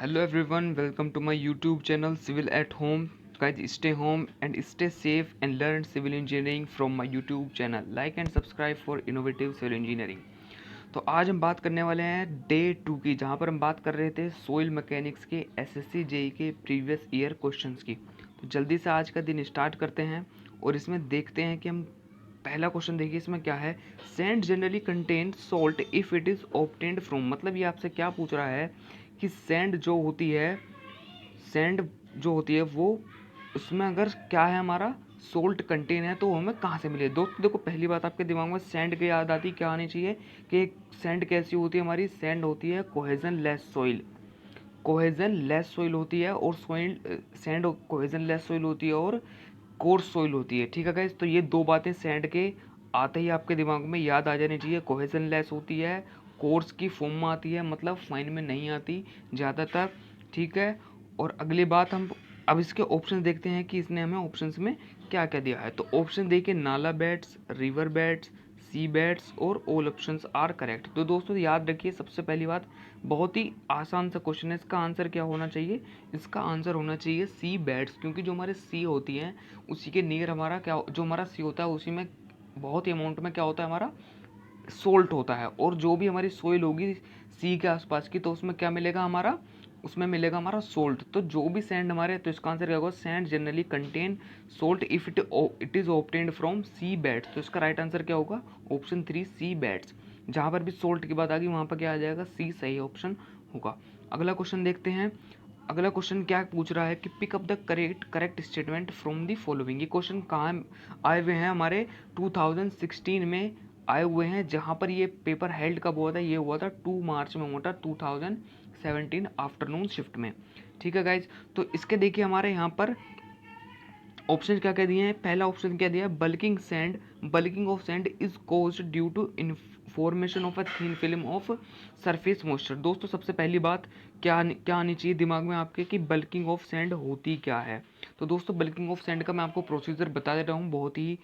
Hello everyone, welcome to my YouTube channel Civil at Home. Guys, stay home and stay safe and learn civil engineering from my YouTube channel. Like and subscribe for innovative civil engineering. तो आज हम बात करने वाले हैं day 2 की, जहाँ पर हम बात कर रहे थे सोइल मैकेनिक्स के एसएससी जेई के प्रीवियस ईयर क्वेश्चंस की। तो जल्दी से आज का दिन स्टार्ट करते हैं और इसमें देखते हैं कि हम पहला क्वेश्चन देखिए इसमें क्या है। Sand generally contain salt if it is obtained from, मतलब ये आपसे क्या पूछ रहा है कि सैंड जो होती है वो उसमें अगर क्या है हमारा सोल्ट कंटेन है तो वो हमें कहाँ से मिले। दोस्तों देखो, पहली बात आपके दिमाग में सैंड की याद आती क्या आनी चाहिए कि एक सैंड कैसी होती है, हमारी सैंड होती है cohesion less soil. Cohesion less soil होती है और soil sand cohesion less soil होती है और कोर्स सॉइल होती है। ठीक है गाइस, तो ये दो बातें सैंड के आते ही आपके दिमाग में याद आ जानी चाहिए। कोहेजन लेस होती है, कोर्स की फॉर्म में आती है, मतलब फाइन में नहीं आती ज़्यादातर। ठीक है, और अगली बात हम अब इसके ऑप्शन देखते हैं कि इसने हमें ऑप्शंस में क्या क्या दिया है। तो ऑप्शन देखिए, नाला बेड्स, रिवर बेड्स, सी बेड्स और ऑल ऑप्शंस आर करेक्ट। तो दोस्तों याद रखिए, सबसे पहली बात, बहुत ही आसान सा क्वेश्चन है। इसका आंसर क्या होना चाहिए? इसका आंसर होना चाहिए सी बेड्स, क्योंकि जो हमारे सी होती हैं उसी के नियर हमारा क्या, जो हमारा सी होता है उसी में बहुत ही अमाउंट में क्या होता है, हमारा सोल्ट होता है। और जो भी हमारी सोइल होगी सी के आसपास की, तो उसमें क्या मिलेगा हमारा, उसमें मिलेगा हमारा सोल्ट। तो जो भी सैंड हमारे, तो इसका आंसर क्या होगा? Sand generally contain salt if it is obtained from sea beds. तो इसका राइट आंसर क्या होगा? Option 3 sea beds. जहाँ पर भी सोल्ट की बात आ गई वहाँ पर क्या आ जाएगा? सी सही ऑप्शन होगा। अगला क्वेश्चन देखते हैं। अगला क्वेश्चन क्या पूछ रहा है कि pick up the correct statement from the following. ये क्वेश्चन कहाँ आए हुए हैं? हमारे 2016 में आए हुए हैं। जहाँ पर ये पेपर हेल्ड कब हुआ था? ये हुआ था 2 मार्च में, हुआ था 2017 आफ्टरनून शिफ्ट में। ठीक है गाइज, तो इसके देखिए हमारे यहाँ पर ऑप्शन क्या क्या दिए हैं। पहला ऑप्शन क्या दिया है? Bulking of sand is caused due to formation of a thin film of surface moisture. दोस्तों सबसे पहली बात क्या आनी चाहिए दिमाग में आपके कि बल्किंग ऑफ सैंड होती क्या है। तो दोस्तों बल्किंग ऑफ सैंड का मैं आपको प्रोसीजर बता दे रहा हूँ बहुत ही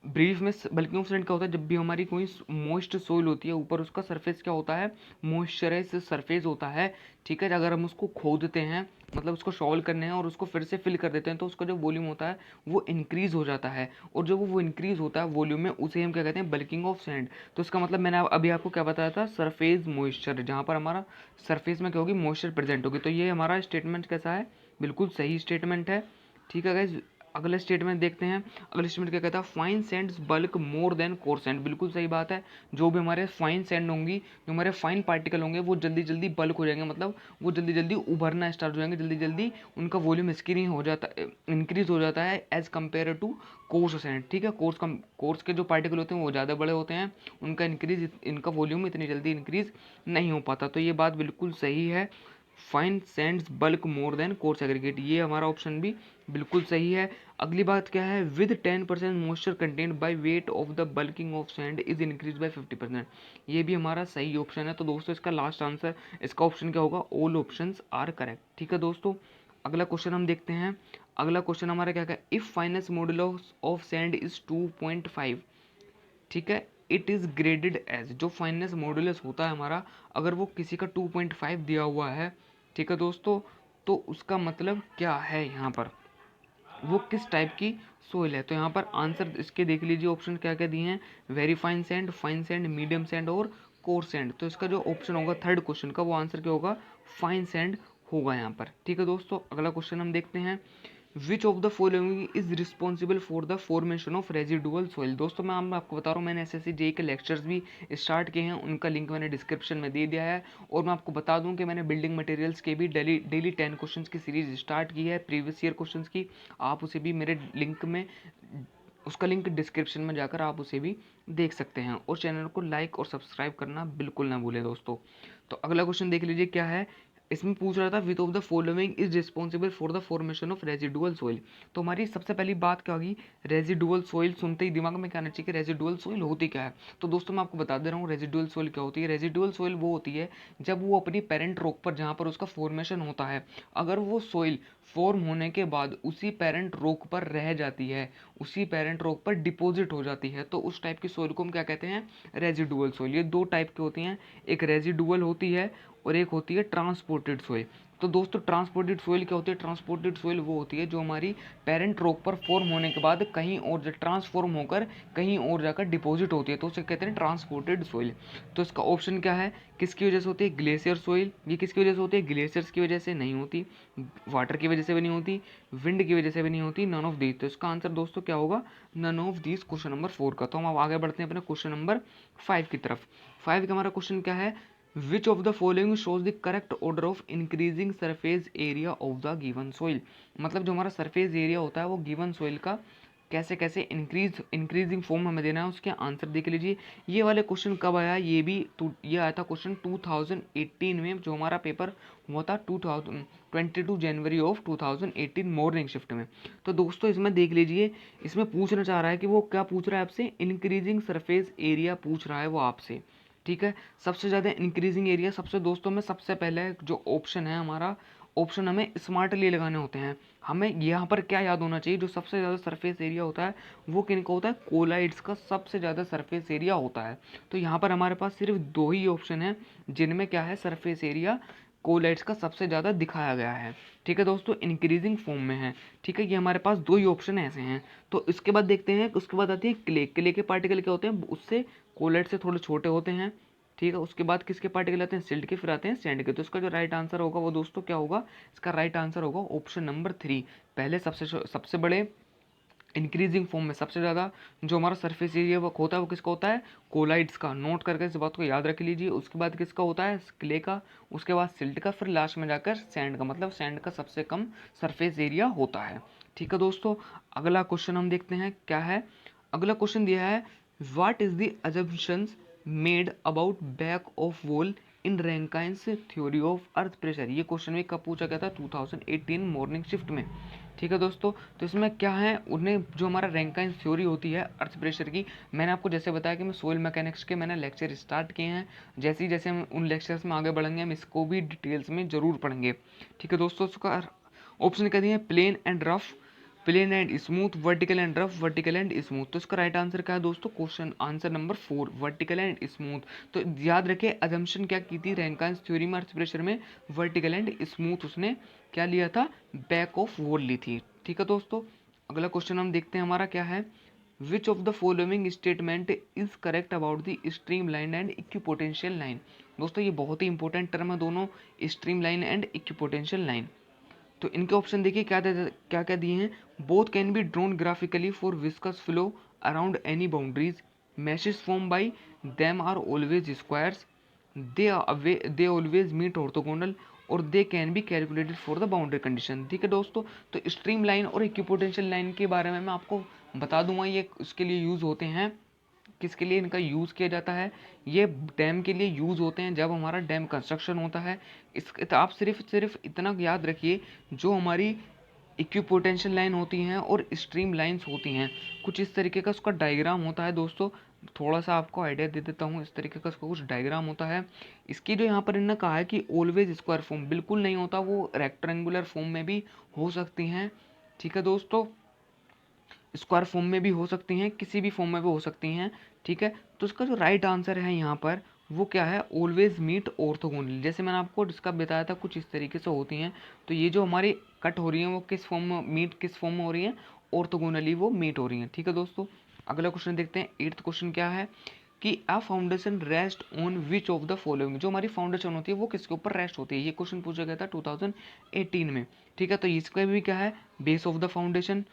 ब्रीफ में। बल्किंग ऑफ सैंड क्या होता है? जब भी हमारी कोई मॉइस्ट सोइल होती है, ऊपर उसका सरफेस क्या होता है? मॉइस्चराइज सरफेस होता है। ठीक है, अगर हम उसको खोदते हैं, मतलब उसको सॉल्व करने हैं और उसको फिर से फिल कर देते हैं, तो उसका जो वॉल्यूम होता है वो इंक्रीज हो जाता है। और जो वो इंक्रीज होता है वॉल्यूम में, उसे हम क्या कहते हैं? Bulking of sand. तो इसका मतलब मैंने अभी आपको क्या बताया था? सरफेस मॉइस्चर, जहाँ पर हमारा सरफेस में क्या होगी? मॉइस्चर प्रेजेंट होगी। तो ये हमारा स्टेटमेंट कैसा है? बिल्कुल सही स्टेटमेंट है। ठीक है गाइज, अगला स्टेटमेंट देखते हैं। अगला स्टेटमेंट क्या कहता है? Fine Sands bulk more than coarse sand. बिल्कुल सही बात है। जो भी हमारे फाइन सैंड होंगी, जो हमारे फाइन पार्टिकल होंगे, वो जल्दी जल्दी बल्क हो जाएंगे, मतलब वो जल्दी जल्दी उभरना स्टार्ट हो जाएंगे, जल्दी जल्दी उनका वॉल्यूम स्क्रीन हो जाता इंक्रीज हो जाता है as compared to coarse sand. ठीक है, कोर्स के जो पार्टिकल होते हैं वो ज़्यादा बड़े होते हैं, इनका वॉल्यूम इतनी जल्दी इंक्रीज नहीं हो पाता। तो ये बात बिल्कुल सही है। Fine Sands bulk more than coarse aggregate, ये हमारा ऑप्शन भी बिल्कुल सही है। अगली बात क्या है? With 10% moisture content by weight of the bulking of sand is increase by 50%, ये भी हमारा सही ऑप्शन है। तो दोस्तों इसका लास्ट आंसर, इसका ऑप्शन क्या होगा? All options are correct. ठीक है दोस्तों, अगला क्वेश्चन हम देखते हैं। अगला क्वेश्चन हमारा क्या है? If finance modulus of sand is 2.5, ठीक है, इट इज़ ग्रेडेड एज। जो फाइनेंस मॉडुलस होता है हमारा, अगर वो किसी का 2.5 दिया हुआ है, ठीक है दोस्तों, तो उसका मतलब क्या है यहाँ पर? वो किस टाइप की सोइल है? तो यहाँ पर आंसर इसके देख लीजिए, ऑप्शन क्या क्या दिए हैं? Very fine sand, medium sand और कोर सैंड। तो इसका जो ऑप्शन होगा थर्ड क्वेश्चन का, वो आंसर क्या होगा? फाइन सैंड होगा यहाँ पर। ठीक है दोस्तों, अगला क्वेश्चन हम देखते हैं। विच of the following is responsible for the formation of residual soil. दोस्तों मैं आपको बता रहा हूँ, मैंने एसएससी जेईई के लेक्चर्स भी स्टार्ट किए हैं, उनका लिंक मैंने डिस्क्रिप्शन में दे दिया है। और मैं आपको बता दूं कि मैंने बिल्डिंग मटेरियल्स के भी डेली 10 क्वेश्चंस की सीरीज स्टार्ट की है, प्रीवियस ईयर क्वेश्चंस की। आप उसे भी मेरे लिंक में, उसका लिंक डिस्क्रिप्शन में जाकर आप उसे भी देख सकते हैं। और चैनल को लाइक और सब्सक्राइब करना बिल्कुल ना भूलें दोस्तों। तो अगला क्वेश्चन देख लीजिए क्या है। इसमें पूछ रहा था विच of the following is responsible for the formation of residual soil. तो हमारी सबसे पहली बात क्या होगी? रेजिडुअल सॉइल सुनते ही दिमाग में क्या आना चाहिए कि रेजिडुअल सॉइल होती क्या है। तो दोस्तों मैं आपको बता दे रहा हूँ रेजिडुअल सॉइल क्या होती है। रेजिडुअल सॉइल वो होती है जब वो अपनी पेरेंट रॉक पर, जहाँ पर उसका फॉर्मेशन होता है, अगर वो सॉइल फॉर्म होने के बाद उसी पेरेंट रॉक पर रह जाती है, उसी पेरेंट रॉक पर डिपॉजिट हो जाती है, तो उस टाइप की सॉइल को हम क्या कहते हैं? Residual soil. ये दो टाइप की होती हैं, एक रेजिडुअल होती है और एक होती है ट्रांसपोर्टेड सोइल। तो दोस्तों ट्रांसपोर्टेड सोइल क्या होती है? ट्रांसपोर्टेड सोइल वो होती है जो हमारी पेरेंट रॉक पर फॉर्म होने के बाद कहीं और ट्रांसफॉर्म होकर कहीं और जाकर डिपॉजिट होती है, तो उसे कहते हैं ट्रांसपोर्टेड सोइल। तो इसका ऑप्शन क्या है? किसकी वजह से होती है? Glacier soil. ये किसकी वजह से होती है? ग्लेशियर्स की वजह से नहीं होती, वाटर की वजह से भी नहीं होती, विंड की वजह से भी नहीं होती, नन ऑफ दीज। तो इसका आंसर दोस्तों क्या होगा? None of these, question number 4 का। तो हम अब आगे बढ़ते हैं अपने क्वेश्चन नंबर 5 की तरफ। 5 का हमारा क्वेश्चन क्या है? Which of the following shows the correct order of increasing surface area of the given soil. मतलब जो हमारा सरफेस एरिया होता है वो गिवन सोइल का कैसे कैसे इंक्रीजिंग फॉर्म हमें देना है, उसके आंसर देख लीजिए। ये वाले क्वेश्चन कब आया? ये आया था क्वेश्चन 2018 में, जो हमारा पेपर हुआ था 22 जनवरी ऑफ 2018 मॉर्निंग शिफ्ट में। तो दोस्तों इसमें देख लीजिए, इसमें पूछना चाह रहा है कि वो क्या पूछ रहा है आपसे? इंक्रीजिंग सरफेस एरिया पूछ रहा है वो आपसे, ठीक है। सबसे ज़्यादा इंक्रीजिंग एरिया, सबसे दोस्तों में सबसे पहले जो ऑप्शन है हमारा, ऑप्शन हमें स्मार्टली लगाने होते हैं। हमें यहाँ पर क्या याद होना चाहिए? जो सबसे ज़्यादा सरफेस एरिया होता है वो किनका होता है? कोलाइड्स का सबसे ज़्यादा सरफेस एरिया होता है। तो यहाँ पर हमारे पास सिर्फ 2 ही ऑप्शन है जिनमें क्या है? सरफेस एरिया कोलाइड्स का सबसे ज़्यादा दिखाया गया है, ठीक है दोस्तों, इंक्रीजिंग फॉर्म में है, ठीक है। ये हमारे पास 2 ही ऑप्शन ऐसे हैं। तो इसके बाद देखते हैं, उसके बाद आती है क्ले। क्ले के पार्टिकल क्या होते हैं? उससे कोलाइड से थोड़े छोटे होते हैं, ठीक है। उसके बाद किसके पार्टिकल आते हैं? सिल्ट के, फिर आते हैं सैंड के। तो इसका जो राइट आंसर होगा वो दोस्तों क्या होगा? इसका राइट आंसर होगा ऑप्शन नंबर 3। पहले सबसे बड़े इंक्रीजिंग फॉर्म में सबसे ज़्यादा जो हमारा सरफेस एरिया वो होता है वो किसका होता है? कोलाइड्स का। नोट करके इस बात को याद रख लीजिए। उसके बाद किसका होता है? क्ले का। उसके बाद सिल्ट का, फिर लास्ट में जाकर सैंड का। मतलब सैंड का सबसे कम सरफेस एरिया होता है, ठीक है दोस्तों। अगला क्वेश्चन हम देखते हैं क्या है। अगला क्वेश्चन दिया है, what is the assumptions made about back of wall in Rankine's theory of earth pressure. ये क्वेश्चन भी कब पूछा गया था? 2018 मॉर्निंग शिफ्ट में, ठीक है दोस्तों। तो इसमें क्या है? उन्हें जो हमारा रैंकाइंस थ्योरी होती है अर्थ प्रेशर की, मैंने आपको जैसे बताया कि मैं सोइल मैकेनिक्स के मैंने लेक्चर स्टार्ट किए हैं। जैसे ही जैसे हम उन लेक्चर्स में आगे बढ़ेंगे हम इसको भी डिटेल्स में जरूर पढ़ेंगे, ठीक है दोस्तों। उसका ऑप्शन क्या दिए? Plain and rough, plain and smooth, vertical and rough, vertical and smooth. तो इसका राइट आंसर क्या है दोस्तों? Question answer number 4, vertical and smooth. तो याद रखें अजम्पशन क्या की थी रैंकाइंस थ्योरी में अर्थ प्रेशर में? वर्टिकल एंड स्मूथ उसने क्या लिया था? बैक ऑफ वॉल ली थी, ठीक है दोस्तों। अगला क्वेश्चन हम देखते हैं हमारा क्या है। Which of the following statement is correct about the stream line and equipotential line. दोस्तों ये बहुत ही इंपॉर्टेंट टर्म है दोनों, stream line and equipotential line. तो इनके ऑप्शन देखिए क्या क्या क्या दिए हैं। Both can be drawn graphically for viscous flow around any boundaries, meshes form by them are always squares, they always meet orthogonal, और they can be calculated for the boundary condition, ठीक है दोस्तों। तो स्ट्रीम लाइन और equipotential line के बारे में मैं आपको बता दूंगा, ये उसके लिए यूज होते हैं। किसके लिए इनका यूज़ किया जाता है? ये डैम के लिए यूज़ होते हैं जब हमारा डैम कंस्ट्रक्शन होता है। इस तो आप सिर्फ इतना याद रखिए, जो हमारी इक्विपोटेंशियल लाइन होती हैं और स्ट्रीम लाइंस होती हैं, कुछ इस तरीके का उसका डायग्राम होता है दोस्तों। थोड़ा सा आपको आइडिया दे देता हूँ, इस तरीके का उसका कुछ डायग्राम होता है। इसकी जो यहाँ पर इन्होंने कहा है कि ऑलवेज स्क्वायर फॉर्म बिल्कुल नहीं होता, वो रेक्टेंगुलर फॉर्म में भी हो सकती हैं, ठीक है दोस्तों। स्क्वायर फॉर्म में भी हो सकती हैं, किसी भी फॉर्म में भी हो सकती हैं, ठीक है। तो इसका जो राइट आंसर है यहाँ पर वो क्या है? Always meet orthogonally. जैसे मैंने आपको इसका बताया था कुछ इस तरीके से होती हैं। तो ये जो हमारी कट हो रही हैं वो किस फॉर्म में मीट, किस फॉर्म में हो रही हैं? ऑर्थोगोनली वो मीट हो रही हैं, ठीक है दोस्तों। अगला क्वेश्चन देखते हैं। 8th क्वेश्चन क्या है कि अ foundation rest on which of the following. जो हमारी फाउंडेशन होती है वो किसके ऊपर रेस्ट होती है? ये क्वेश्चन पूछा गया था 2018 में, ठीक है। तो इसका भी क्या है? बेस ऑफ द फाउंडेशन,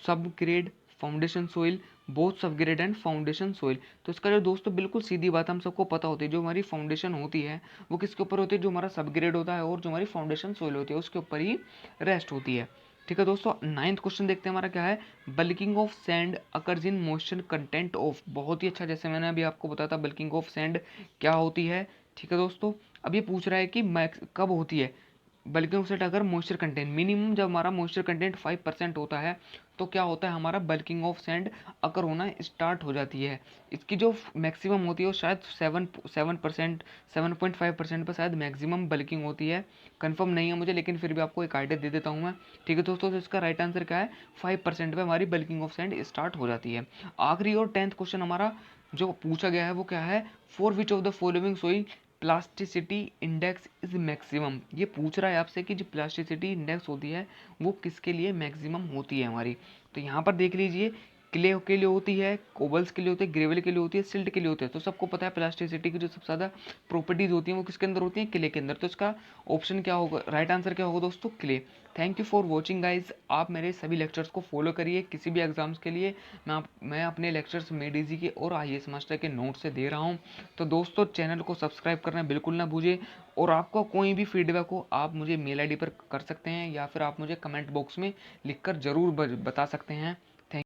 सब ग्रेड, फाउंडेशन सोइल, बोथ सब ग्रेड एंड फाउंडेशन सोइल। तो इसका जो दोस्तों बिल्कुल सीधी बात हम सबको पता होती है, जो हमारी फाउंडेशन होती है वो किसके ऊपर होती है? जो हमारा सब ग्रेड होता है, और जो हमारी फाउंडेशन सोइल होती है उसके ऊपर ही रेस्ट होती है, ठीक है दोस्तों। 9th क्वेश्चन देखते हैं हमारा क्या है। Bulking of sand occurs in moisture content of. बहुत ही अच्छा, जैसे मैंने अभी आपको बताया था बल्किंग ऑफ सैंड क्या होती है, ठीक है दोस्तों। अब ये पूछ रहा है कि मैक्स कब होती है बल्किंग ऑफ सैंड अगर मॉइस्चर कंटेंट मिनिमम, जब हमारा मॉइस्चर कंटेंट 5% होता है तो क्या होता है? हमारा बल्किंग ऑफ सैंड अकर होना स्टार्ट हो जाती है। इसकी जो मैक्सिमम होती है वो शायद 7.5% पर शायद मैक्सिमम बल्किंग होती है। कंफर्म नहीं है मुझे, लेकिन फिर भी आपको एक आइडिया दे देता हूँ मैं, ठीक है दोस्तों। तो इसका राइट आंसर क्या है? 5% पे हमारी बल्किंग ऑफ सैंड स्टार्ट हो जाती है। आखिरी और 10th क्वेश्चन हमारा जो पूछा गया है वो क्या है? For which of the following soil plasticity index is maximum. ये पूछ रहा है आपसे कि जो प्लास्टिसिटी इंडेक्स होती है वो किसके लिए मैक्सिमम होती है हमारी। तो यहाँ पर देख लीजिए, क्ले के लिए होती है, कोबल्स के लिए होती है, ग्रेवल के लिए होती है, सिल्ट के लिए होती है। तो सबको पता है प्लास्टिसिटी की जो सबसे ज़्यादा प्रॉपर्टीज होती हैं वो किसके अंदर होती हैं, क्ले के अंदर। तो इसका ऑप्शन क्या होगा, राइट आंसर क्या होगा दोस्तों, clay. Thank you for watching guys. आप मेरे सभी लेक्चर्स को फॉलो करिए किसी भी एग्जाम्स के लिए। मैं अपने लेक्चर्स मेड इजी के और IAS मास्टर के नोट से दे रहा हूँ। तो दोस्तों चैनल को सब्सक्राइब करना बिल्कुल ना भूलिए, और आपको कोई भी फीडबैक हो आप मुझे मेल ID पर कर सकते हैं, या फिर आप मुझे कमेंट बॉक्स में लिखकर ज़रूर बता सकते हैं।